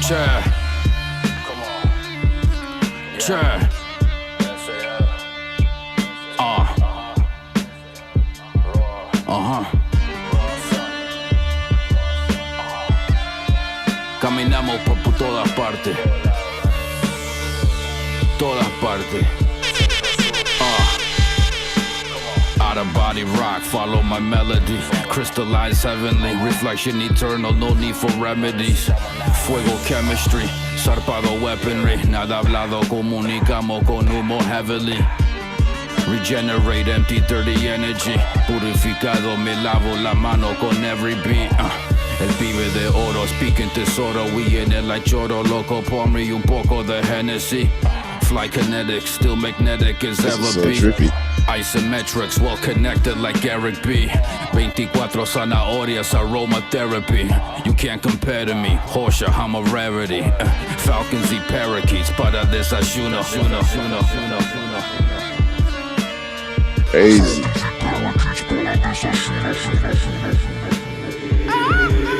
Check. Come on. Check. Caminamos por todas partes. Todas partes. Out of body rock, follow my melody. Crystallized heavenly, reflection eternal, no need for remedies. Fuego chemistry, zarpado weaponry. Nada hablado, comunicamos con humo heavily. Regenerate empty dirty energy. Purificado, me lavo la mano con every beat. El pibe de oro, speaking tesoro. We in it like choro, loco, pour me un poco de Hennessy. Fly kinetic, still magnetic as ever so be. Trippy. Isometrics, well connected like Eric B. 24 zanahorias, aromatherapy. You can't compare to me, Porsche, I'm a rarity. Falcons y parakeets, para desayuno. Crazy.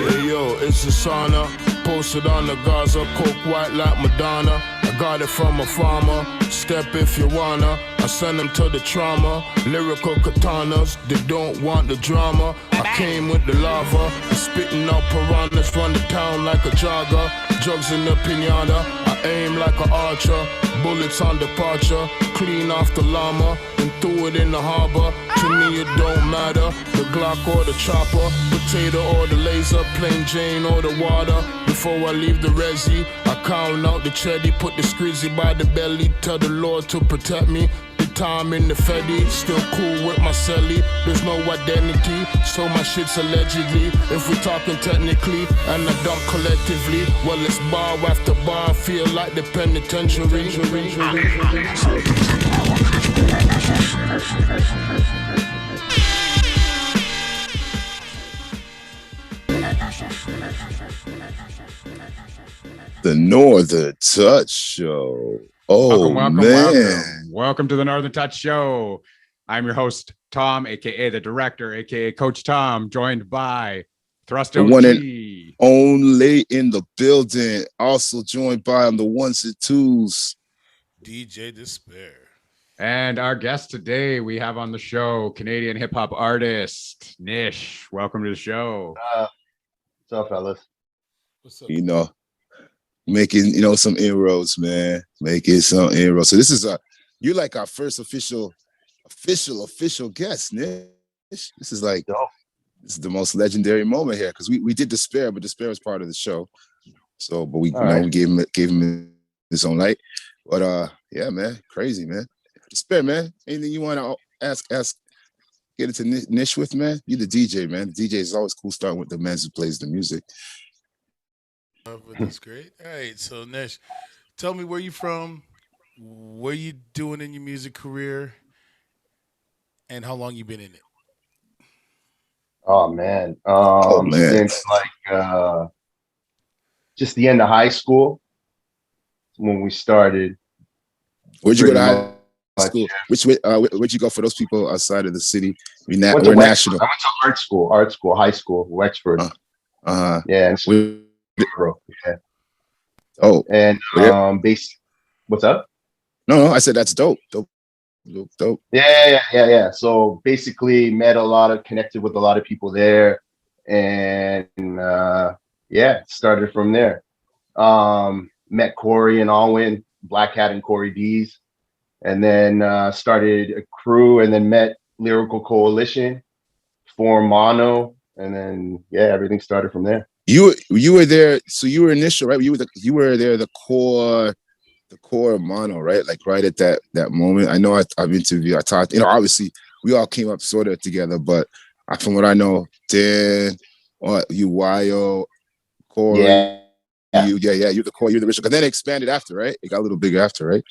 Hey yo, it's a sauna. Posted on the Gaza, coke white like Madonna. I got it from a farmer. Step if you wanna. I send them to the trauma. Lyrical katanas, they don't want the drama. I came with the lava, spitting out piranhas, run the town like a jogger. Drugs in the pinata, I aim like an archer. Bullets on departure, clean off the llama, and threw it in the harbor. To me it don't matter, the Glock or the chopper, potato or the laser, plain Jane or the water. Before I leave the resi, I count out the chetty, put the squizzy by the belly, tell the Lord to protect me. The time in the Fetty, still cool with my celly, there's no identity, so my shit's allegedly. If we're talking technically, and I dump collectively, well it's bar after bar, feel like the penitentiary. The Northern Touch Show. Oh, Welcome to the Northern Touch Show. I'm your host, Tom, aka the director, aka Coach Tom, joined by Thrust the OG. one and only in the building. Also joined by on the ones and twos, DJ Despair. And our guest today we have on the show, Canadian hip hop artist Nish. Welcome to the show. What's up, fellas? What's up? you know, making some inroads, man. Making some inroads. So this is you're like our first official guest, Nish. This is like this is the most legendary moment here because we did Despair, but Despair was part of the show. So, but we we gave him his own light. But yeah, man, crazy, man. Despair, man. Anything you want to ask? Get into Nish with, man. You the DJ, man. The DJ is always cool starting with the man who plays the music. That's great. All right, so Nish, tell me where you from, what you doing in your music career, and how long you been in it. Oh man. Man. Since like just the end of high school when we started. Where'd you go to high school? Yeah. Which way? Where'd you go for those people outside of the city? We're national. I went to art school, high school, Wexford. Yeah, and yeah. Oh, and what's up? No, I said that's dope. Dope. Yeah. So basically, connected with a lot of people there, and started from there. Met Corey and Alwyn, Black Hat and Corey D's, and then started a crew, and then met Lyrical Coalition, formed Mono, and then everything started from there. You were there, so you were initial, right? You were there, the core of Mono, right? Like right at that moment. I know I've interviewed, I talked, obviously we all came up sort of together, but from what I know, Dan, you, Wyo, Corey, you're the core, you're the original. Because then it expanded after, right? It got a little bigger after, right?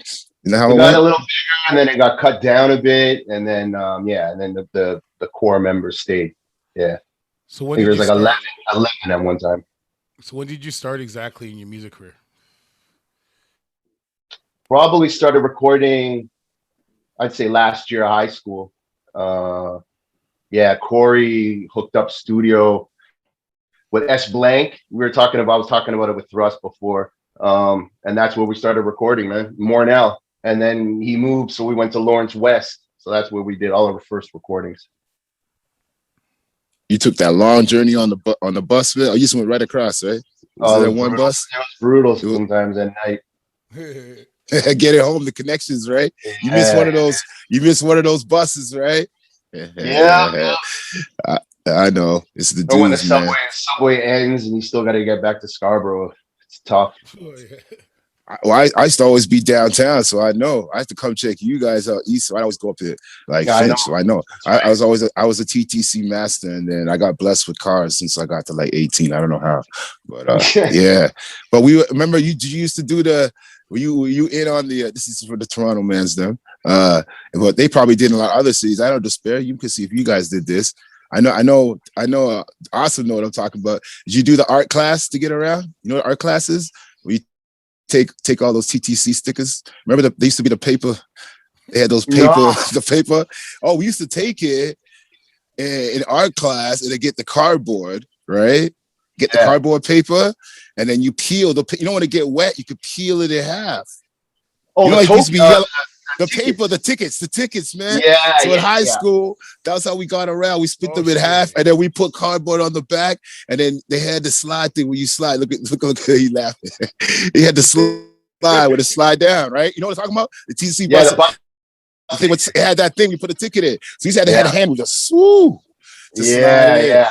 Isn't that how it got a little bigger, and then it got cut down a bit, and then and then the core members stayed. Yeah. So when it was like 11 at one time. So when did you start exactly in your music career? Probably started recording, I'd say last year of high school. Corey hooked up studio with S Blank. I was talking about it with Thrust before. And that's where we started recording, man. Mornell. And then he moved, so we went to Lawrence West. So that's where we did all of our first recordings. You took that long journey on the bus, man. Oh, you just went right across, right? Was there one bus? It was brutal sometimes at night. Get it home, the connections, right? You miss one of those. You miss one of those buses, right? Yeah. I know. It's the Or when the dudes, man. subway ends and you still got to get back to Scarborough. It's tough. I used to always be downtown, so I know. I have to come check you guys out east. So I always go up there, like Finch. So I know. I was a TTC master, and then I got blessed with cars since I got to like 18. I don't know how, but yeah. But we remember you used to do the. Were you in on the? This is for the Toronto mans, them. But they probably did in a lot of other cities. I don't despair. You can see if you guys did this. I know. Also know what I'm talking about. Did you do the art class to get around? You know what art class is? Where you take all those TTC stickers. Remember they used to be the paper. They had those paper, the paper. Oh, we used to take it in art class and then get the cardboard, right? Get the cardboard paper, and then you peel you don't want to get wet. You could peel it in half. Oh, you know, it used to be yellow. The paper, the tickets, man. Yeah. So in high school, that's how we got around. We split them in half, and then we put cardboard on the back, and then they had the slide thing where you slide. Look, he laughing. He had the slide where it slide down, right? You know what I'm talking about? The TC bus. It had that thing. You put a ticket in. So you had to have a hand with just swoo.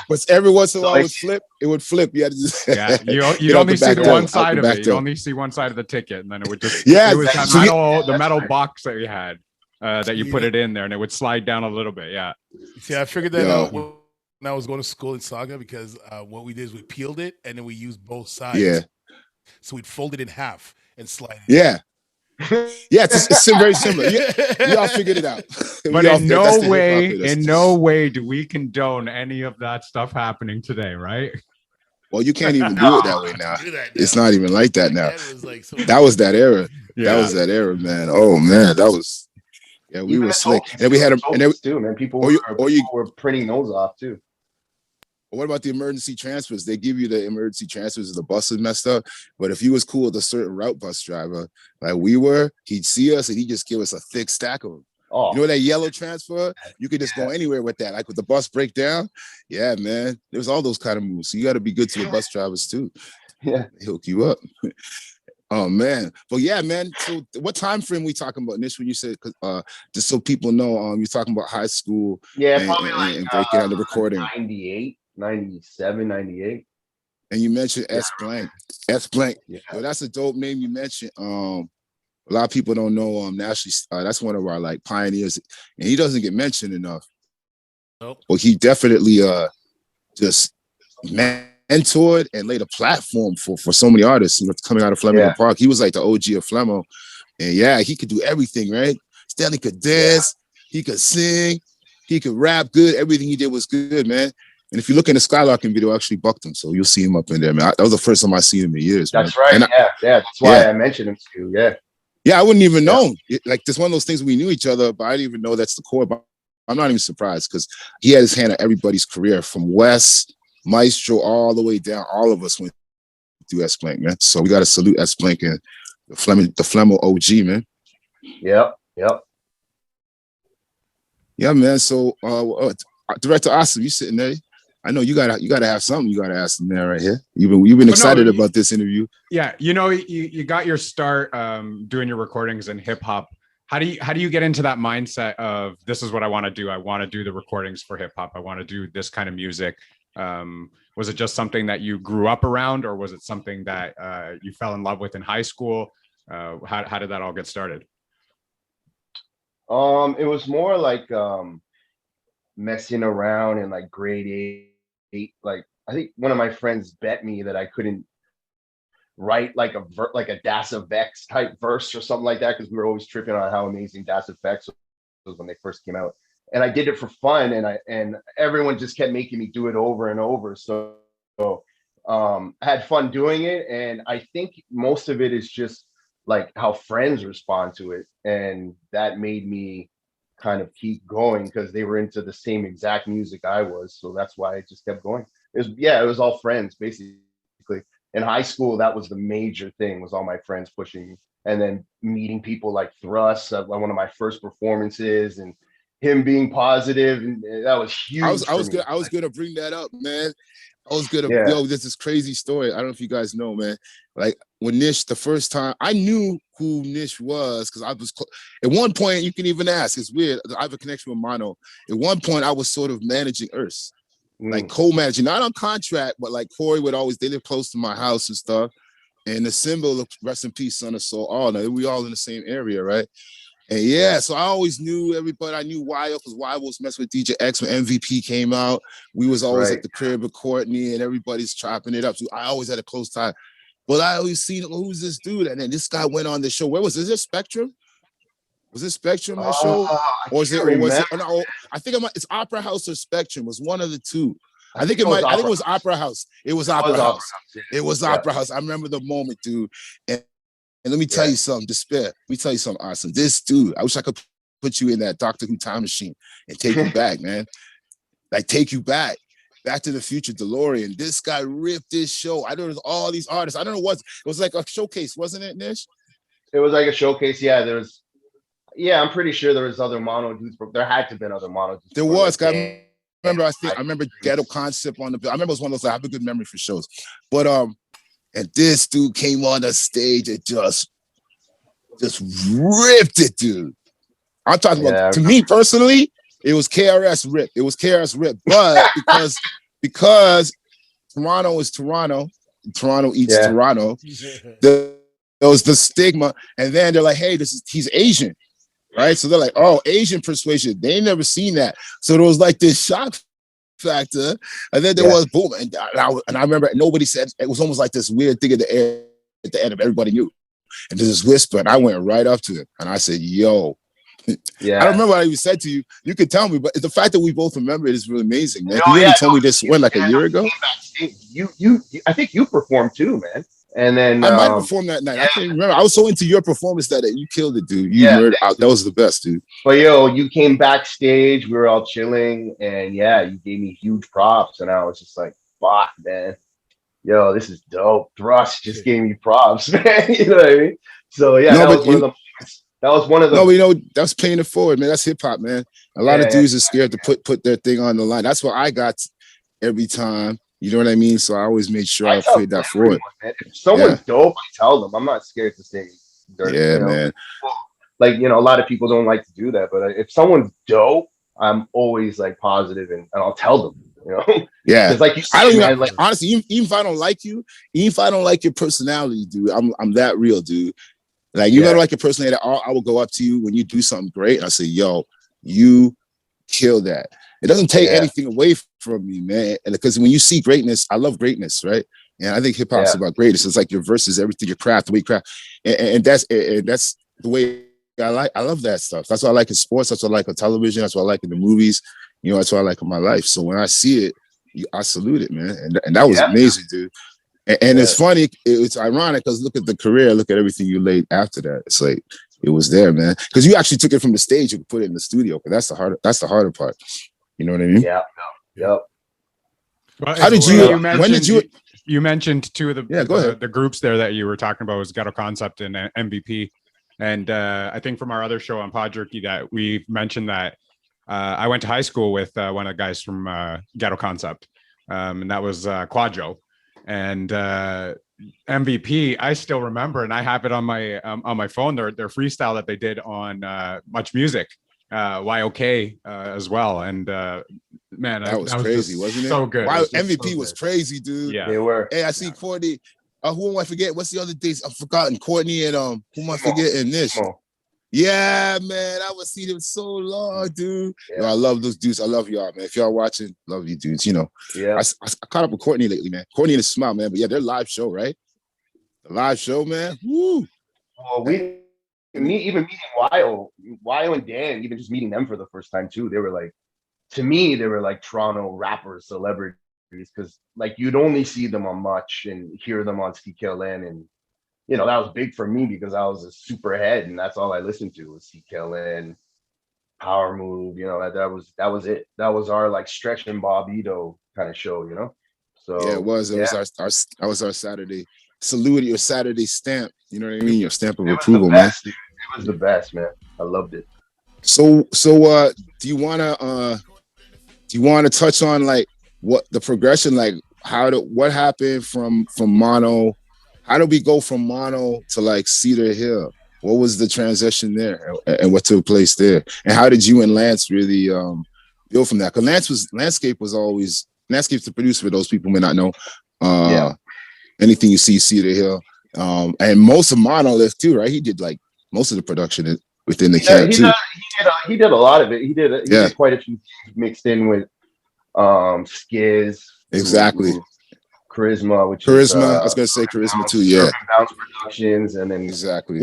But every once in a while, it would flip. You had to just you only see the one side of it. You only see one side of the ticket, and then it would just it was the metal box that we had that you put it in there, and it would slide down a little bit. Yeah. See, I figured that out when I was going to school in Saga because what we did is we peeled it and then we used both sides. Yeah. So we'd fold it in half and slide it. Yeah. Yeah, it's very similar. We all figured it out. But in no way do we condone any of that stuff happening today, right? Well, you can't even do it that way now. It's not even like that now. That was that era. Yeah. That was that era, man. Oh man, that was. Yeah, we were slick, and we had them. And too, man. People were printing those off too. What about the emergency transfers? They give you the emergency transfers if the bus is messed up. But if he was cool with a certain route bus driver, like we were, he'd see us and he'd just give us a thick stack of them. Oh. You know that yellow transfer? You could just go anywhere with that. Like with the bus breakdown. Yeah, man. There's all those kind of moves. So you got to be good to the bus drivers too. Yeah. They hook you up. Oh man. But yeah, man. So what time frame we talking about, Nish, when you said just so people know, you're talking about high school probably and breaking out the recording. 98. 97, 98. And you mentioned S Blank. Yeah. So that's a dope name you mentioned. A lot of people don't know Nash. That's one of our like pioneers, and he doesn't get mentioned enough. Nope. Well, he definitely just mentored and laid a platform for so many artists coming out of Flamingo Park. He was like the OG of Flemo, and he could do everything, right? Stanley could dance, he could sing, he could rap good. Everything he did was good, man. And if you look in the Skylarking video, I actually bucked him, so you'll see him up in there, man. That was the first time I seen him in years. That's right. That's why I mentioned him to you. Yeah, I wouldn't even know. Like, this one of those things we knew each other, but I didn't even know that's the core. But I'm not even surprised because he had his hand on everybody's career from Wes, Maestro, all the way down. All of us went through S Blank, man. So we got to salute S Blank and the Flemo OG, man. Yep. Yeah, man. So, Director Awesome, you sitting there? I know you gotta have something you gotta ask them there right here. You've been excited about this interview. Yeah, you got your start doing your recordings in hip hop. How do you get into that mindset of this is what I want to do? I want to do the recordings for hip hop. I want to do this kind of music. Was it just something that you grew up around, or was it something that you fell in love with in high school? How did that all get started? It was more like messing around in like grade 8. Like I think one of my friends bet me that I couldn't write like a Das Vex type verse or something like that because we were always tripping on how amazing Das Vex was when they first came out. And I did it for fun, and everyone just kept making me do it over and over. So I had fun doing it, and I think most of it is just like how friends respond to it, and that made me kind of keep going because they were into the same exact music I was. So that's why I just kept going. it was all friends basically. In high school, that was the major thing, was all my friends pushing me. And then meeting people like Thrust at one of my first performances, and him being positive, and that was huge for me. I was gonna bring that up, man. I was gonna, Yeah. this is crazy story. I don't know if you guys know, man. Like when Nish, the first time I knew who Nish was, because I was at one point, you can even ask, it's weird. I have a connection with Mono. At one point, I was sort of managing Earth, like co-managing, not on contract, but like Corey would always, they live close to my house and stuff. And the symbol of rest in peace, son of soul. Oh no, we all in the same area, right? And yeah, so I always knew everybody. I knew Wild, because Wild was messing with DJ X when MVP came out. We was always at the crib with Courtney, and everybody's chopping it up. So I always had a close tie. But I always seen, who's this dude? And then this guy went on the show. Where was it? Is it Spectrum? Was it Spectrum, that show? Or was it? No, I think it's Opera House or Spectrum. It was one of the two. I think it was Opera House. It was Opera House. It was Opera House. I remember the moment, dude. And let me tell you something, Despair. Let me tell you something awesome. This dude, I wish I could put you in that Doctor Who time machine and take you back, man. Like take you back to the future DeLorean. This guy ripped this show. I know there's all these artists. I don't know what, it was like a showcase, wasn't it, Nish? It was like a showcase. Yeah, I'm pretty sure there was other mono dudes. There had to have been other mono dudes. There was. I remember Ghetto Concept on the bill. I remember it was one of those, I have a good memory for shows. But and this dude came on the stage and just ripped it, dude. I'm talking about, to me personally, it was KRS rip. It was KRS rip. But because Toronto is Toronto, Toronto eats Toronto, there was the stigma. And then they're like, hey, he's Asian. Right? So they're like, oh, Asian persuasion. They ain't never seen that. So there was like this shock factor. And then there was boom. And I remember nobody said, it was almost like this weird thing at the end of everybody knew. And there's this whisper, and I went right up to him. And I said, yo. Yeah. I don't remember what I even said to you. You could tell me, but the fact that we both remember it is really amazing, man. You really told me this like a year ago. I think you performed too, man. And then I might have performed that night. I can't remember. I was so into your performance that you killed it, dude. You murdered out. That was the best, dude. But yo, you came backstage. We were all chilling, and you gave me huge props, and I was just like, "Fuck, man, yo, this is dope." Thrust just gave me props, man. You know what I mean? So that was one of the. No, that's paying it forward, man. That's hip hop, man. A lot of dudes are scared to put their thing on the line. That's what I got every time. You know what I mean? So I always made sure I played that forward. If someone's dope, I tell them. I'm not scared to say dirty. Yeah, man. Like, a lot of people don't like to do that, but if someone's dope, I'm always like positive, and I'll tell them, Yeah. It's like you say, man, like, honestly, even if I don't like you, even if I don't like your personality, dude, I'm that real, dude. Like, you don't like your personality, I will go up to you when you do something great, and I say, yo, you kill that. It doesn't take anything away from me, man. And because when you see greatness, I love greatness, right? And I think hip hop's about greatness. It's like your verses, everything, your craft, the way you craft, and that's the way I love that stuff. That's what I like in sports. That's what I like on television. That's what I like in the movies. That's what I like in my life. So when I see it, I salute it, man. And that was amazing, dude. And it's funny. It's ironic because look at the career. Look at everything you laid after that. It's like it was there, man. Because you actually took it from the stage. You could put it in the studio. But that's the harder part. You know what I mean? Yeah. Yep. Well, how did you? When did you? You mentioned two of the groups there that you were talking about was Ghetto Concept and MVP, and I think from our other show on Pod Jerky that we mentioned that I went to high school with one of the guys from Ghetto Concept, and that was Quadro, and MVP. I still remember, and I have it on my phone. Their freestyle that they did on Much Music. YOK as well, and man, that was crazy, wasn't it? So good. MVP was crazy, dude. Yeah, they were. Hey, I see Courtney. Who am I forget? What's the other dates? I've forgotten. Courtney and who am I forgetting? Nish. Yeah, man, I was seeing them so long, dude. I love those dudes. I love y'all, man. If y'all watching, love you, dudes. I caught up with Courtney lately, man. Courtney and a smile, man. But their live show, right? The live show, man. Woo. Well, even meeting Wyo and Dan, even just meeting them for the first time too, they were like, to me, they were like Toronto rappers, celebrities, because like you'd only see them on Much and hear them on CKLN, and that was big for me because I was a super head, and that's all I listened to was CKLN, Power Move. That was it. That was our like Stretch and Bob Ito kind of show, So Yeah, it was. It was our that was our Saturday salute, your Saturday stamp. You know what I mean? Your stamp of it was the approval, man. best, dude. It was the best, man. I loved it. So do you wanna touch on like what the progression, like what happened from mono? How did we go from mono to like Cedar Hill? What was the transition there, and what took place there? And how did you and Lance really build from that? Because Landscape's the producer for those people who may not know. Yeah. Anything you see Cedar Hill. And most of Monolith too, right? He did like most of the production within the camp too. He did a lot of it. He did Yeah. quite a few things mixed in with Skiz. Exactly. Charisma, which Charisma. is I was gonna say Charisma too. Surf Yeah. and Bounce Productions, and then Exactly.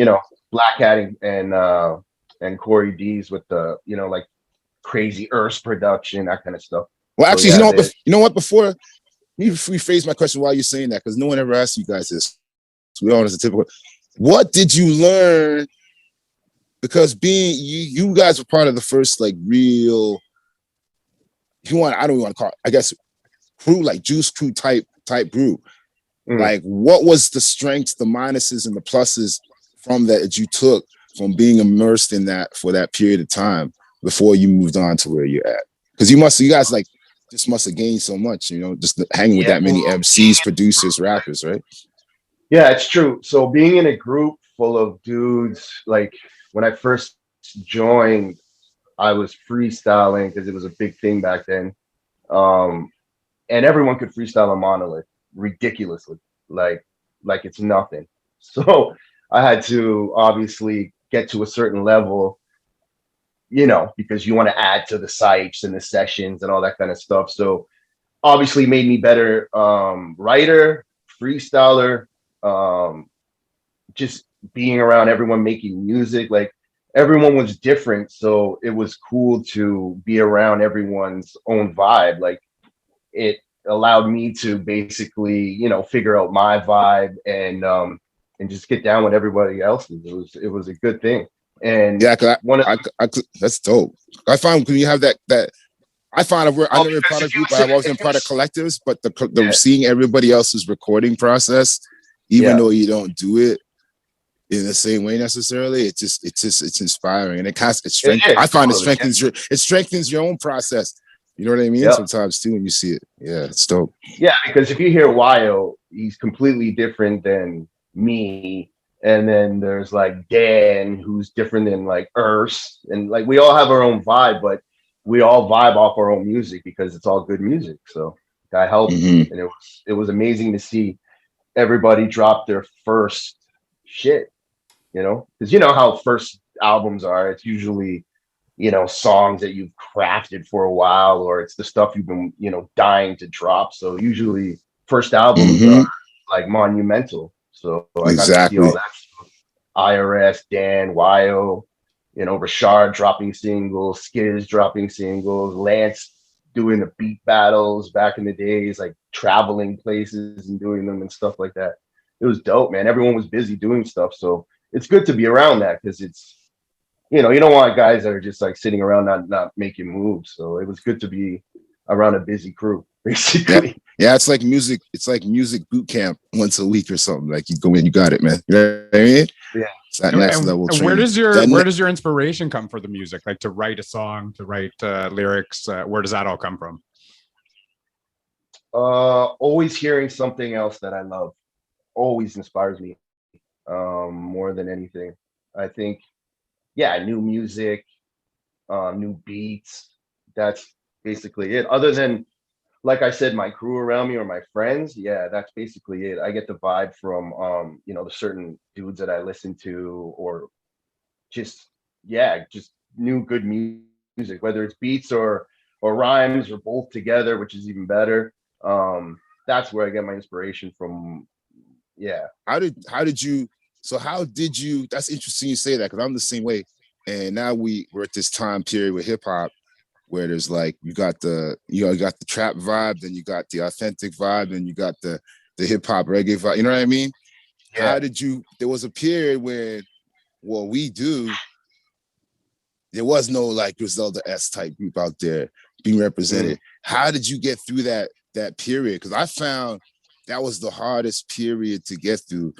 Black Hat and Corey D's with the like Crazy Earth production, that kind of stuff. Well, actually, So, you know what? Before let me rephrase my question while you're saying that, because no one ever asked you guys this. So we all as a typical. What did you learn? Because being you guys were part of the first like real, I don't even want to call it, I guess, crew, like Juice Crew type group. Like, what was the strengths, the minuses, and the pluses from that you took from being immersed in that for that period of time before you moved on to where you're at? Because you guys like just must have gained so much, just hanging with that many MCs, producers, rappers, right? Yeah, it's true. So being in a group full of dudes, like when I first joined, I was freestyling because it was a big thing back then. And everyone could freestyle on Monolith ridiculously, like it's nothing. So I had to obviously get to a certain level, because you want to add to the sites and the sessions and all that kind of stuff. So obviously made me better writer, freestyler, just being around everyone making music. Like everyone was different, so it was cool to be around everyone's own vibe. Like it allowed me to basically figure out my vibe and just get down with everybody else's. It was a good thing. And yeah, that's dope. I found when you have that I find I've never been part of a group, but I've always been part of collectives. But the seeing everybody else's recording process, even though you don't do it in the same way necessarily, it's inspiring, and I find it strengthens your own process. You know what I mean? Yep. Sometimes too, when you see it, yeah, it's dope. Yeah, because if you hear Wyo, he's completely different than me. And then there's like Dan, who's different than like Urs, and like we all have our own vibe, but we all vibe off our own music because it's all good music. So that helped, and it was amazing to see everybody drop their first shit. Because how first albums are. It's usually songs that you've crafted for a while, or it's the stuff you've been dying to drop. So usually first albums are like monumental. So I got to see all that stuff. IRS, Dan, Wyo, Rashard dropping singles, Skiz dropping singles, Lance doing the beat battles back in the days, like traveling places and doing them and stuff like that. It was dope, man. Everyone was busy doing stuff. So it's good to be around that, because it's, you don't want guys that are just like sitting around not making moves. So it was good to be around a busy crew, basically. Yeah, it's like music. It's like music boot camp once a week or something. Like you go in, you got it, man. You know what I mean? Yeah. It's that next level. And where does your inspiration come for the music? Like to write a song, to write lyrics. Where does that all come from? Always hearing something else that I love always inspires me more than anything. I think, new music, new beats. That's basically it. Other than, like I said, my crew around me or my friends, that's basically it. I get the vibe from the certain dudes that I listen to, or just new good music, whether it's beats or rhymes or both together, which is even better. That's where I get my inspiration from. Yeah. How did you that's interesting you say that, because I'm the same way. And now we're at this time period with hip hop where there's like you got the trap vibe, then you got the authentic vibe, and you got the hip hop reggae vibe. You know what I mean? Yeah. There was a period when there was no like Griselda S type group out there being represented. How did you get through that that period, because I found that was the hardest period to get through,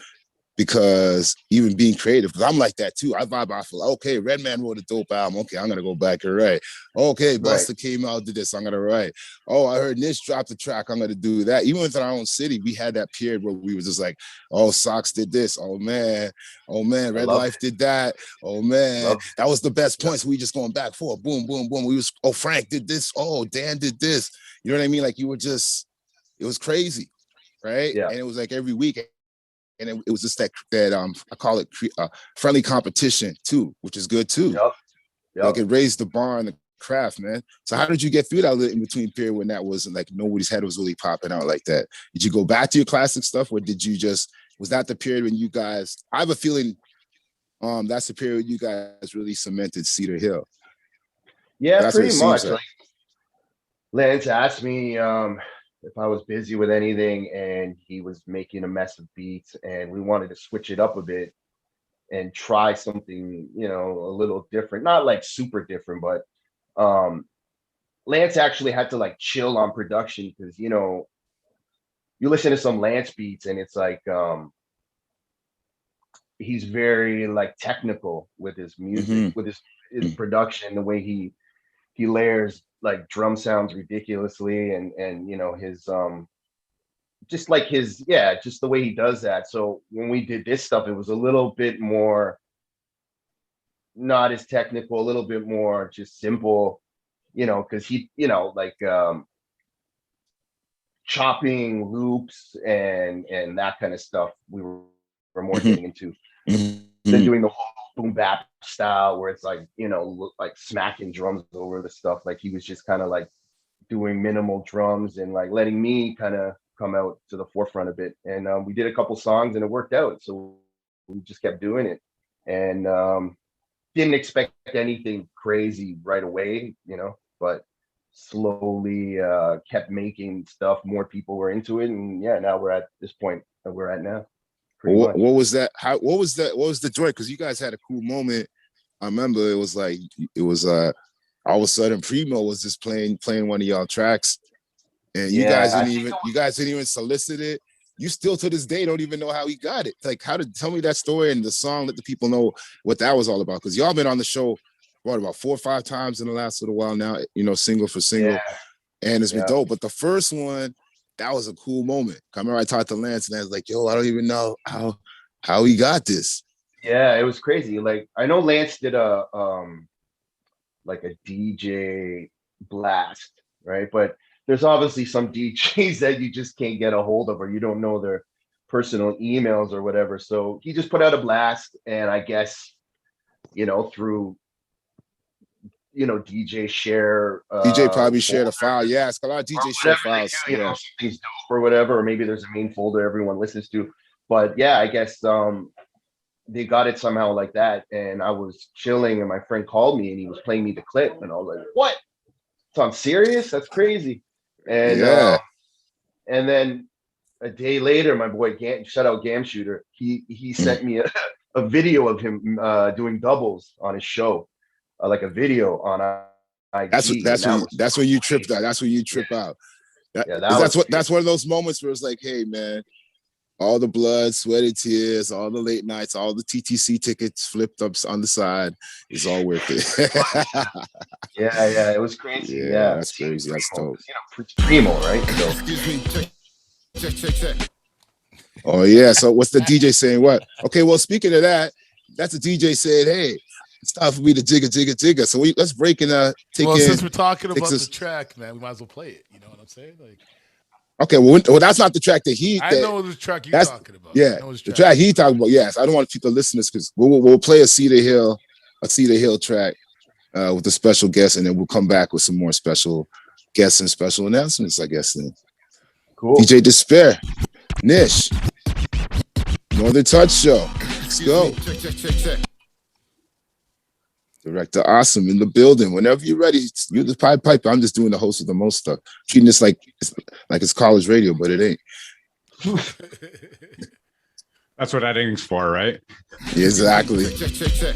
because even being creative, because I'm like that too. I vibe off of, okay, Redman wrote a dope album. Okay, I'm gonna go back and write. Okay, Busta came out, did this, I'm gonna write. Oh, I heard Nish dropped a track, I'm gonna do that. Even within our own city, we had that period where we were just like, oh, Socks did this. Oh man, Red Life did that. Oh man, that was the best points. We just going back forth, boom, boom, boom. We was, oh, Frank did this. Oh, Dan did this. You know what I mean? Like, you were just, it was crazy, right? Yeah. And it was like every week. And it was just that I call it friendly competition too, which is good too. Yep. Like, it raised the bar on the craft, man. So how did you get through that in between period when that wasn't like nobody's head was really popping out like that? Did you go back to your classic stuff, or did you was that the period when you guys? I have a feeling that's the period you guys really cemented Cedar Hill. Yeah, that's pretty much. Like. Lance asked me if I was busy with anything, and he was making a mess of beats, and we wanted to switch it up a bit and try something, you know, a little different, not like super different, but Lance actually had to like chill on production, because, you know, you listen to some Lance beats and it's like he's very like technical with his music, with his production, the way he layers like drum sounds ridiculously, and you know, his just like his, just the way he does that. So when we did this stuff, it was a little bit more not as technical, a little bit more just simple, you know, because he, you know, like chopping loops and that kind of stuff we were more getting into than doing the whole boom bap style where it's like, you know, like smacking drums over the stuff. Like, he was just kind of like doing minimal drums and like letting me kind of come out to the forefront a bit. And we did a couple songs and it worked out, so we just kept doing it, and didn't expect anything crazy right away, you know, but slowly kept making stuff. More people were into it, and now we're at this point that we're at now. What was that? What was the joy? Because you guys had a cool moment. I remember it was all of a sudden Primo was just playing one of y'all tracks, and you guys didn't even solicit it. You still to this day don't even know how he got it. Like, tell me that story and the song, let the people know what that was all about. Because y'all been on the show about 4 or 5 times in the last little while now, you know, single for single, and it's been dope. But the first one, that was a cool moment. I remember I talked to Lance, and I was like, yo, I don't even know how he got this. Yeah, it was crazy. Like, I know Lance did a like a DJ blast, right? But there's obviously some DJs that you just can't get a hold of, or you don't know their personal emails or whatever. So he just put out a blast, and I guess, you know, through, you know, DJ share. DJ probably shared a file. Yeah, it's a lot of DJ share files. You know, something's dope or whatever, or maybe there's a main folder everyone listens to. But yeah, I guess they got it somehow like that. And I was chilling, and my friend called me, and he was playing me the clip, and I was like, "What? So I'm serious? That's crazy." And and then a day later, my boy shout out Gam Shooter, he sent me a video of him doing doubles on his show. Like a video on IG. That's when you tripped out. That's when you trip out. That's one of those moments where it's like, hey man, all the blood, sweat, and tears, all the late nights, all the TTC tickets flipped up on the side, it's all worth it. yeah, it was crazy. Yeah, that's crazy. That's dope. You know, Primo, right? So. Excuse me. Check. Oh yeah. So what's the DJ saying? What? Okay. Well, speaking of that, that's the DJ saying, hey, it's time for me to jigga. So let's break and take in. Since we're talking about the track, man, we might as well play it. You know what I'm saying? Like, okay, well, that's not the track that I know the track you're talking about. Yeah, the track he talking about. Yes, I don't want to keep the listeners, because we'll play a Cedar Hill track with a special guest, and then we'll come back with some more special guests and special announcements, I guess. Then. Cool. DJ Despair, Nish, Northern Touch Show. Let's go. Check. Director Awesome in the building. Whenever you're ready, you're the Pied Piper. I'm just doing the host of the most stuff. Treating this like it's college radio, but it ain't. That's what editing's for, right? Exactly. Check.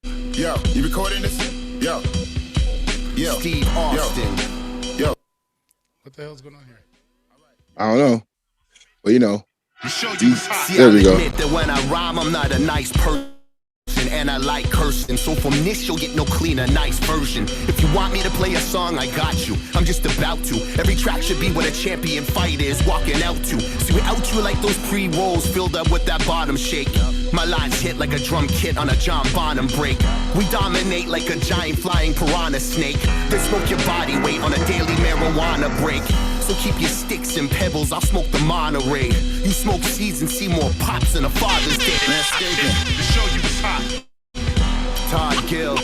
Yo, you recording this? Yo. Steve Austin. Yo. What the hell's going on here? I don't know, but you know, See, there I'll we go. admit that when I rhyme, I'm not a nice person. And I like cursing, so from this you'll get no cleaner, nice version. If you want me to play a song, I got you. I'm just about to. Every track should be what a champion fighter is walking out to. See, we out you like those pre-rolls filled up with that bottom shake. My lines hit like a drum kit on a John Bonham break. We dominate like a giant flying piranha snake. Then smoke your body weight on a daily marijuana break. So keep your sticks and pebbles, I'll smoke the Monterey. You smoke seeds and see more pops than a Father's Day. To show you it's hot. Todd Gill.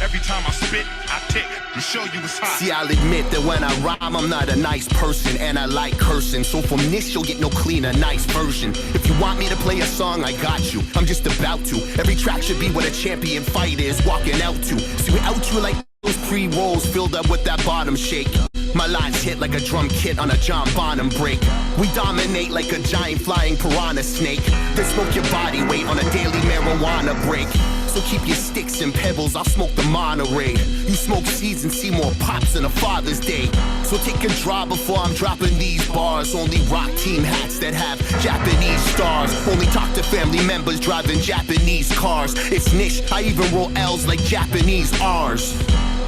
Every time I spit, I tick to show you it's hot. See, I'll admit that when I rhyme, I'm not a nice person, and I like cursing. So from this, you'll get no cleaner, nice version. If you want me to play a song, I got you. I'm just about to. Every track should be what a champion fighter is walking out to. See, we out you like those pre-rolls filled up with that bottom shake. My lines hit like a drum kit on a John Bonham break. We dominate like a giant flying piranha snake. Then smoke your body weight on a daily marijuana break. So keep your sticks and pebbles, I'll smoke the Monterey. You smoke seeds and see more pops than a Father's Day. So take a draw before I'm dropping these bars. Only rock team hats that have Japanese stars. Only talk to family members driving Japanese cars. It's Nish, I even roll L's like Japanese R's.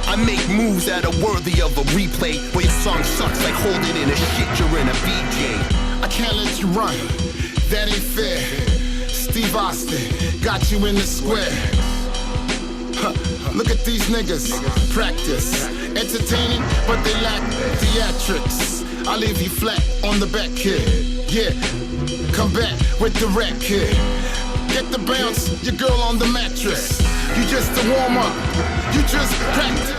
I make moves that are worthy of a replay. Where your song sucks like holding in a shit, you're in a BJ. I can't let you run, that ain't fair. Steve Austin, got you in the square. Huh. Look at these niggas, practice. Entertaining, but they lack theatrics. I leave you flat on the back, kid. Yeah, come back with the wreck, kid. Get the bounce, your girl on the mattress. You just a warm up, you just practice.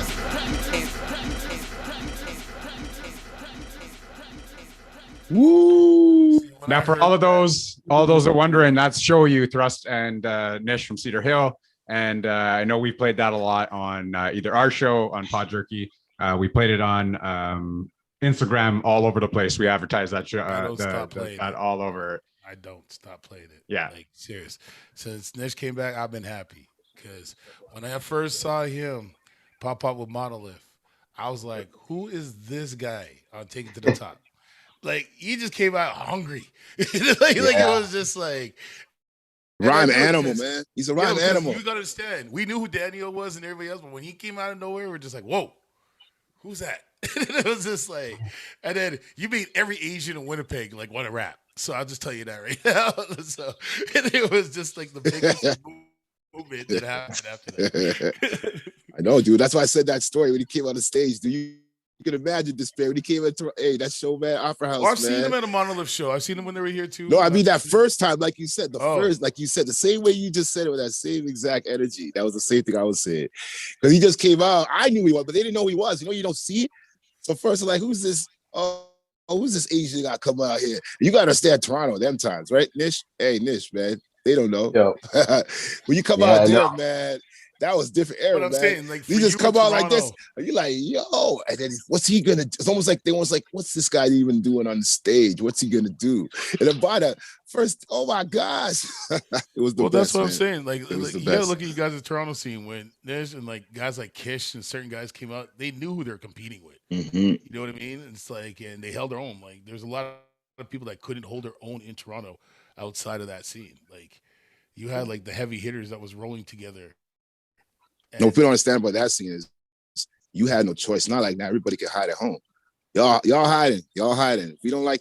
Woo! Now, for all those are wondering, that's Show You, Thrust and Nish from Cedar Hill. And I know we played that a lot on either our show on Pod Jerky. We played it on Instagram, all over the place. We advertised that show, that all over. I don't stop playing it. Yeah. Like, serious. Since Nish came back, I've been happy. Because when I first saw him pop up with Monolith, I was like, who is this guy on Take It to the Top? Like, he just came out hungry. Like it was just like... Rhyme animal, man. He's a rhyme animal. You got to understand. We knew who Daniel was and everybody else, but when he came out of nowhere, we're just like, whoa, who's that? It was just like... And then you made every Asian in Winnipeg, like, want to rap. So I'll just tell you that right now. So and it was just like the biggest movement that happened after that. I know, dude. That's why I said that story when he came on the stage. Do you can imagine despair when he came into that show, man, Opera House. I've seen him at a Monolith show. I've seen him when they were here too. No, I mean that first time, like you said, the same way you just said it with that same exact energy. That was the same thing I was saying. Because he just came out. I knew he was, but they didn't know who he was. You know, you don't see it. So first, like, who's this? Who's this Asian guy coming out here? You got to understand Toronto them times, right, Nish? Hey, Nish, man. They don't know. Yo. When you come out there, man, that was different era, But I'm man. saying, like, you just come out like this, Toronto, and you're like, yo, and then what's he gonna do? It's almost like what's this guy even doing on the stage? What's he gonna do? And then by the first, oh my gosh, it was the best. That's what man. I'm saying. Like It was the you gotta best. look at you guys in the Toronto scene when there's and like guys like Kish and certain guys came out, they knew who they're competing with. Mhm. You know what I mean? It's like, and they held their own. Like there's a lot of people that couldn't hold their own in Toronto outside of that scene. Like you had like the heavy hitters that was rolling together. No, what people don't understand about that scene is you had no choice. Not like now everybody can hide at home. Y'all hiding. If we don't like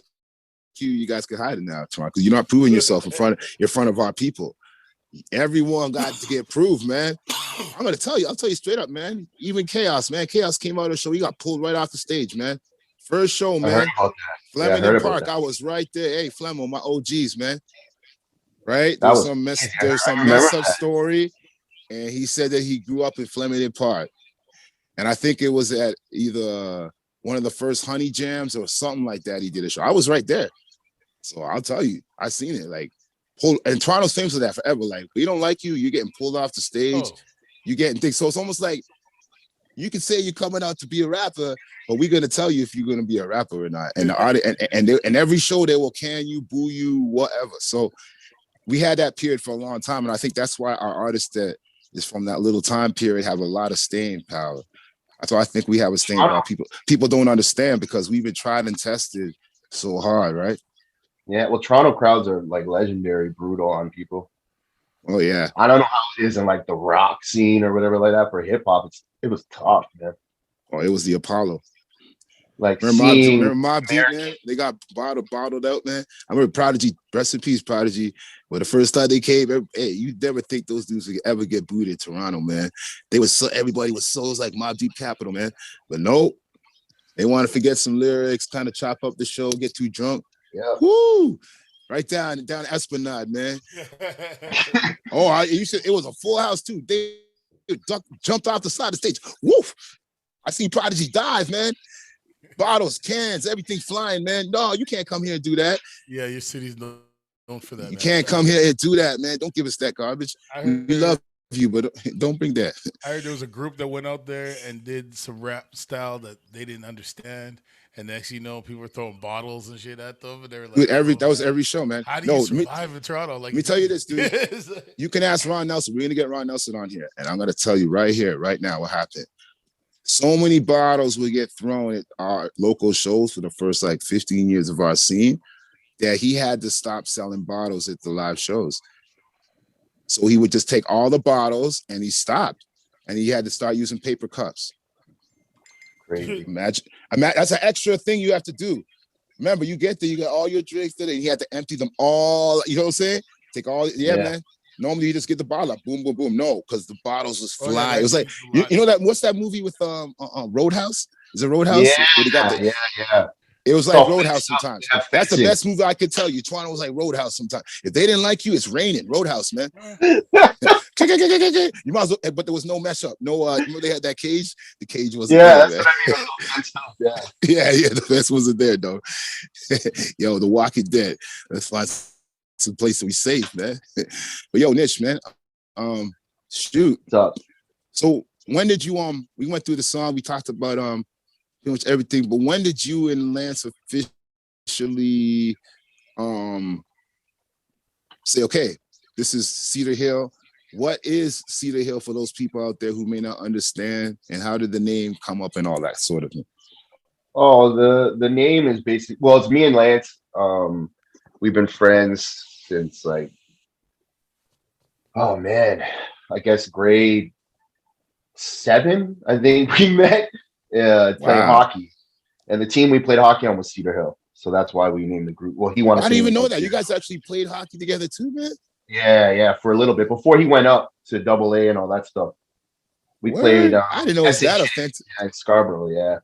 you guys can hide it now, Toronto, because you're not proving yourself in front of our people. Everyone got to get proved, man. I'm gonna tell you. I'll tell you straight up, man. Even Chaos, man. Chaos came out of the show. He got pulled right off the stage, man. First show, man. I heard about that. Flemington Park. I was right there. Hey, Flemo, my OGs, man. Right? That There's was- some mess remember up that. story. And he said that he grew up in Flemington Park. And I think it was at either one of the first Honey Jams or something like that he did a show. I was right there. So I'll tell you, I seen it. Like, and Toronto's famous for that forever. Like, we don't like you, you're getting pulled off the stage. Oh. You're getting things. So it's almost like you can say you're coming out to be a rapper, but we're gonna tell you if you're gonna be a rapper or not. And the audience, and every show they will can you, boo you, whatever. So we had that period for a long time, and I think that's why our artists that is from that little time period have a lot of staying power. That's why I think we have a stain about people. People don't understand because we've been tried and tested so hard, right? Yeah, well, Toronto crowds are like legendary, brutal on people. Oh yeah. I don't know how it is in like the rock scene or whatever like that. For hip hop, it was tough, man. Oh, it was the Apollo. Like remember Mob Deep, man? They got bottled out, man. I remember Prodigy, rest in peace, Prodigy. But the first time they came, hey, you never think those dudes would ever get booed in Toronto, man. Everybody was so like Mob Deep capital, man. But no, they want to forget some lyrics, kind of chop up the show, get too drunk. Yeah. Woo! Right down Esplanade, man. You said it was a full house too. They jumped off the side of the stage. Woof! I seen Prodigy dive, man. Bottles, cans, everything flying, man. No, you can't come here and do that. Yeah, your city's known for that. You can't come here and do that, man. Don't give us that garbage. We love you, but don't bring that. I heard there was a group that went out there and did some rap style that they didn't understand. And next you know, people were throwing bottles and shit at them. And they were like, that was every show, man. How do you survive in Toronto? Like, let me tell you this, dude. You can ask Ron Nelson. We're going to get Ron Nelson on here. And I'm going to tell you right here, right now, what happened. So many bottles would get thrown at our local shows for the first like 15 years of our scene that he had to stop selling bottles at the live shows. So he would just take all the bottles and he stopped. And he had to start using paper cups. Crazy. Imagine that's an extra thing you have to do. Remember, you get there, you got all your drinks there, and you had to empty them all. You know what I'm saying? Take all, man. Normally you just get the bottle up, boom, boom, boom. No, because the bottles was fly. It was like you know that what's that movie with Roadhouse? Is it Roadhouse? Yeah. It was like Roadhouse sometimes. That's the best movie I could tell you. Toronto was like Roadhouse sometimes. If they didn't like you, it's raining. Roadhouse, man. You might as well, but there was no mess up. No, remember they had that cage? The cage wasn't there. That's what I mean. Yeah, the mess wasn't there, though. Yo, The Walking Dead. Let's find some place to be safe, man. But yo, Nish, man. Shoot. What's up? So when did you we went through the song, we talked about pretty much everything, but when did you and Lance officially say, okay, this is Cedar Hill? What is Cedar Hill for those people out there who may not understand, and how did the name come up and all that sort of thing? Oh, the name is basically, well, it's me and Lance. We've been friends since like, oh man, I guess grade 7, I think we met playing hockey. And the team we played hockey on was Cedar Hill. So that's why we named the group. Well, he wanted to. I didn't even know that. You guys actually played hockey together too, man? Yeah, for a little bit. Before he went up to AA and all that stuff. We played. I didn't know it was that offensive. Yeah, in Scarborough, yeah.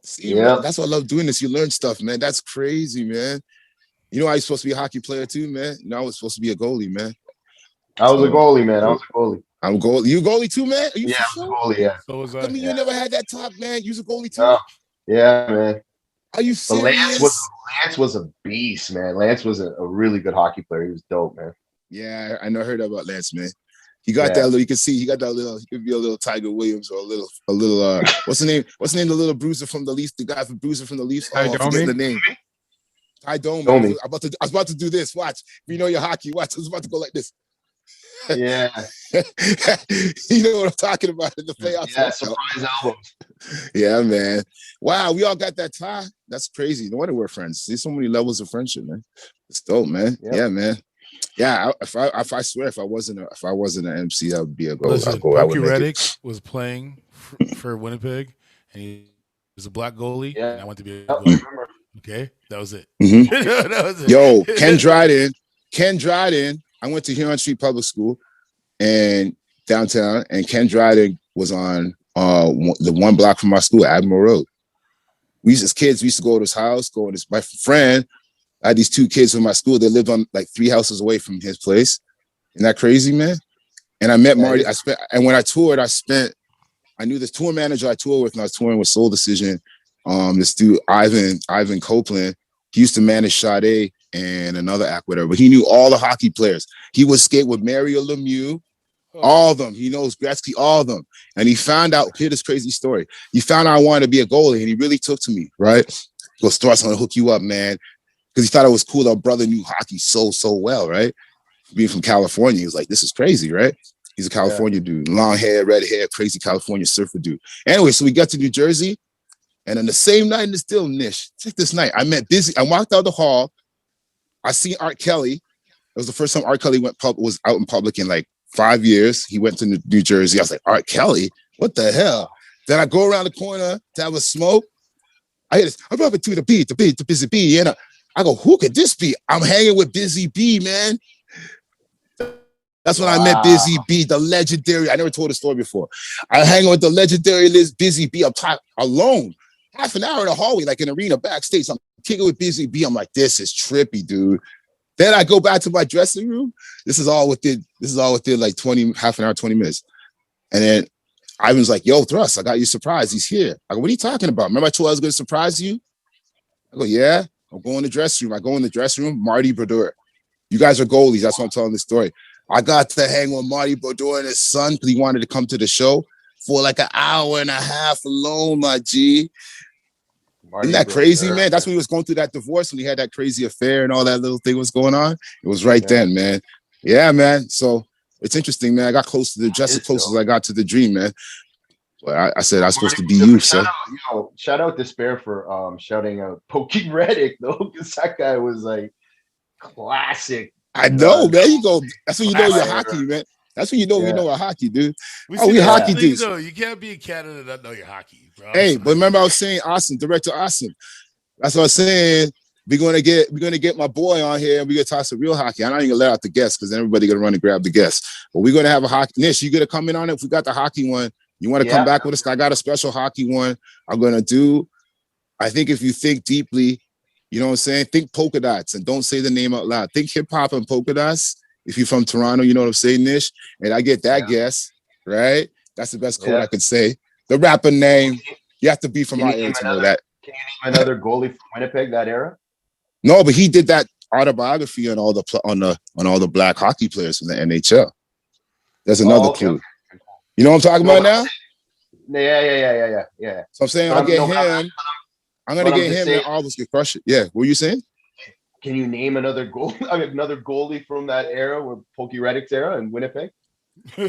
See, man, that's why I love doing this. You learn stuff, man. That's crazy, man. You know, I was supposed to be a hockey player too, man. You know, I was supposed to be a goalie, man. I was a goalie, man. I'm a goalie. You a goalie too, man? I was a goalie, yeah. So was I mean, you never had that talk, man. You was a goalie too? Yeah, man. Are you serious? Lance was a beast, man. Lance was a really good hockey player. He was dope, man. Yeah, I know. I heard about Lance, man. He got that little. You can see he got that little. He could be a little Tiger Williams or a little. What's the name? What's the name? The little bruiser from the Leafs. The guy from bruiser from the Leafs. Oh, I forget the name. Ty Domi. I was about to do this. Watch. If you know your hockey, watch. I was about to go like this. Yeah. You know what I'm talking about in the playoffs. Yeah, surprise albums. Yeah, man. Wow, we all got that tie. That's crazy. No wonder we're friends. There's so many levels of friendship, man. It's dope, man. Yep. Yeah, man. Yeah, if I swear, if I wasn't an MC, I would be a goal. Bucky Reddick was playing for Winnipeg, and he was a black goalie. Yeah, and I went to be a goalie. Okay, that was it. Mm-hmm. That was it. Yo, Ken Dryden. I went to Huron Street Public School and downtown, and Ken Dryden was on the one block from my school, Admiral Road. We used to go to his house, my friend. I had these 2 kids from my school. They lived on like 3 houses away from his place. Isn't that crazy, man? And I met Marty. And when I toured, I knew this tour manager I toured with, and I was touring with Soul Decision. This dude, Ivan Copeland, he used to manage Sade and another act, whatever. But he knew all the hockey players. He would skate with Mario Lemieux, all of them. He knows Gretzky, all of them. And he found out, hear this crazy story. He found out I wanted to be a goalie, and he really took to me, right? Go, Star's gonna hook you up, man. Because he thought it was cool. Our brother knew hockey so well, right? Being from California, he was like, this is crazy, right? He's a California dude, long hair, red hair, crazy California surfer dude. Anyway, so we got to New Jersey, and on the same night in the still Nish, check this night, I met Busy. I walked out the hall. I seen Art Kelly. It was the first time Art Kelly was out in public in like 5 years. He went to New Jersey. I was like, Art Kelly? What the hell? Then I go around the corner to have a smoke. I hear this, I'm rubbing to the Busy Bee. And I go, who could this be? I'm hanging with Busy Bee, man. That's when I met Busy Bee, the legendary. I never told the story before. I hang with the legendary Busy Bee up top alone. Half an hour in the hallway, like an arena backstage. I'm kicking with Busy Bee. I'm like, this is trippy, dude. Then I go back to my dressing room. This is all within like half an hour, 20 minutes. And then Ivan's like, yo, Thrust, I got you surprised. He's here. I go, what are you talking about? Remember I told you I was going to surprise you? I go, yeah. I'll go in the dressing room. I go in the dressing room, Marty Brodeur. You guys are goalies. That's why I'm telling this story. I got to hang with Marty Brodeur and his son because he wanted to come to the show for like an hour and a half alone, my G. Isn't that crazy, man? That's when he was going through that divorce, when he had that crazy affair and all that little thing was going on. It was right then, man. Yeah, man. So it's interesting, man. I got close to just as close as I got to the dream, man. But I said I was supposed to be you, sir. Shout out Despair for shouting out Pokey Reddick, though, because that guy was like classic. I know, man. You go. That's when you know you're hockey, man. That's when you know we know a hockey, dude. We hockey dudes. You can't be in Canada and not know your hockey, bro. Hey, but remember I was saying Austin, Director Austin. That's what I was saying. We're gonna get my boy on here and we're gonna talk some real hockey. I'm not even gonna let out the guests because then everybody gonna run and grab the guests. But we're gonna have a hockey. Nish, you gonna come in on it? If we got the hockey one, you want to come back with us? I got a special hockey one. I'm gonna do. I think if you think deeply, you know what I'm saying? Think polka dots and don't say the name out loud. Think hip hop and polka dots. If you're from Toronto, you know what I'm saying, Nish? And I get that guess, right? That's the best code I can say. The rapper name, you have to be from our area to know that. Can you name another goalie from Winnipeg that era? No, but he did that autobiography on all the black hockey players from the NHL. There's another clue. Okay. You know what I'm talking about now? Yeah. So I'm saying I'll get him. I'm gonna get him and all of us can crush it. Yeah. What were you saying? Can you name another goalie from that era, with Pokey Reddick's era in Winnipeg?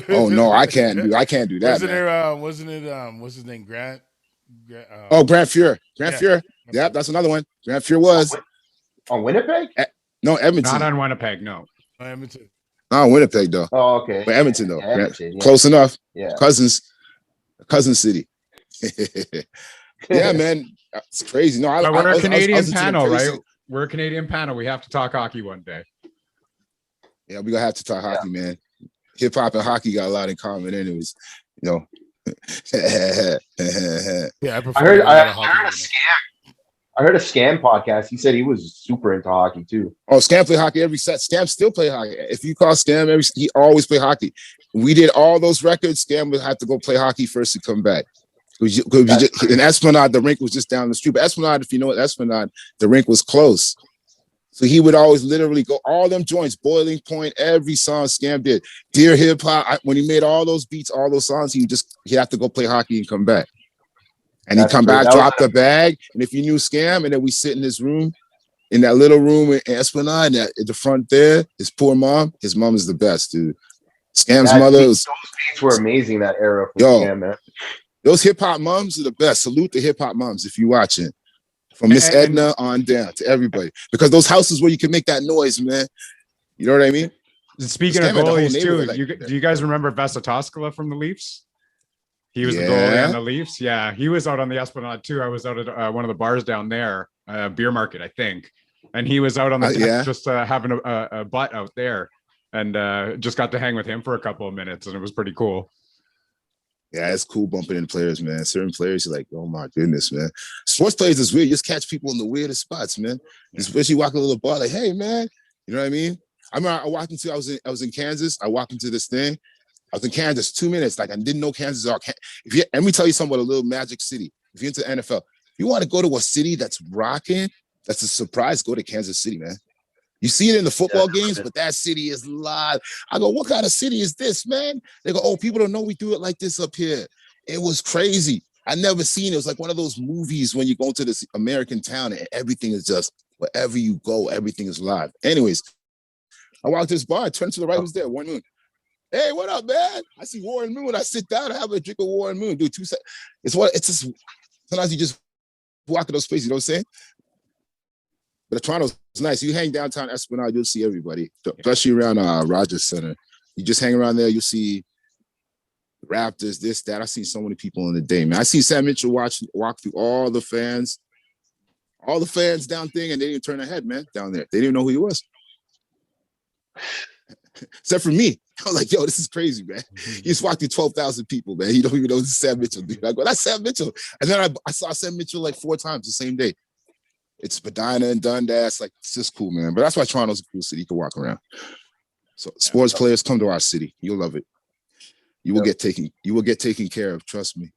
Oh no, I can't do that. Wasn't it what's his name? Grant Fuhr. Fuhr. Yep, that's another one. Grant Fuhr was on Winnipeg? No, Edmonton. Not on Winnipeg, no. Edmonton. Not on Winnipeg though. Oh, okay. But Edmonton though. Edmonton, close enough. Yeah. Cousin city. Yeah, man. It's crazy. No, we're a Canadian panel, right? We're a Canadian panel. We have to talk hockey one day. Yeah, we're gonna have to talk hockey, man. Hip hop and hockey got a lot in common, anyways. You know. Yeah, I heard a Scam podcast. He said he was super into hockey too. Oh, Scam play hockey every set. Scam still play hockey. If you call Scam, he always play hockey. We did all those records. Scam would have to go play hockey first to come back. In Esplanade, the rink was just down the street. But Esplanade, if you know what Esplanade, the rink was close. So he would always literally go all them joints, Boiling Point, every song Scam did. Dear Hip Hop, when he made all those beats, all those songs, he'd have to go play hockey and come back. And he'd come back, drop the bag. And if you knew Scam, and then we sit in this room, in that little room in Esplanade, at the front there, his poor mom, his mom is the best, dude. Scam's mother was... Those beats were amazing that era for Scam, man. Those hip hop moms are the best. Salute the hip hop moms if you watching. From Miss Edna on down to everybody. Because those houses where you can make that noise, man. You know what I mean? Speaking of goalies too, do you guys remember Vesa Toskala from the Leafs? He was the goalie on the Leafs. Yeah, he was out on the Esplanade too. I was out at one of the bars down there, Beer Market, I think. And he was out on the deck just having a butt out there. And just got to hang with him for a couple of minutes. And it was pretty cool. Yeah, it's cool bumping into players, man. Certain players, you're like, oh my goodness, man. Sports players is weird. You just catch people in the weirdest spots, man. Especially walking a little bar, like, hey, man. You know what I mean? I remember I was in Kansas. I walked into this thing. I was in Kansas 2 minutes. Like, I didn't know Kansas. Let me tell you something about a little magic city. If you're into NFL, if you want to go to a city that's rocking, that's a surprise, go to Kansas City, man. You see it in the football games, but that city is live. I go, what kind of city is this, man? They go, oh, people don't know we do it like this up here. It was crazy. I never seen it. It was like one of those movies when you go to this American town and everything is just, wherever you go, everything is live. Anyways, I walked to this bar, I turned to the right, was there, One Moon. Hey, what up, man? I see Warren Moon. I sit down, I have a drink of Warren Moon, do 2 seconds. It's just sometimes you just walk in those spaces, you know what I'm saying? But Toronto's nice. You hang downtown Esplanade, you'll see everybody, especially around Rogers Center. You just hang around there, you'll see Raptors, this, that. I've seen so many people in the day, man. I see Sam Mitchell walk through all the fans down thing, and they didn't turn their head, man, down there. They didn't know who he was. Except for me. I was like, yo, this is crazy, man. He just walked through 12,000 people, man. You don't even know this is Sam Mitchell, dude. I go, that's Sam Mitchell. And then I saw Sam Mitchell like 4 times the same day. It's Spadina and Dundas. Like, it's just cool, man. But that's why Toronto's a cool city. You can walk around. So sports players, come to our city. You'll love it. You will get taken care of. Trust me.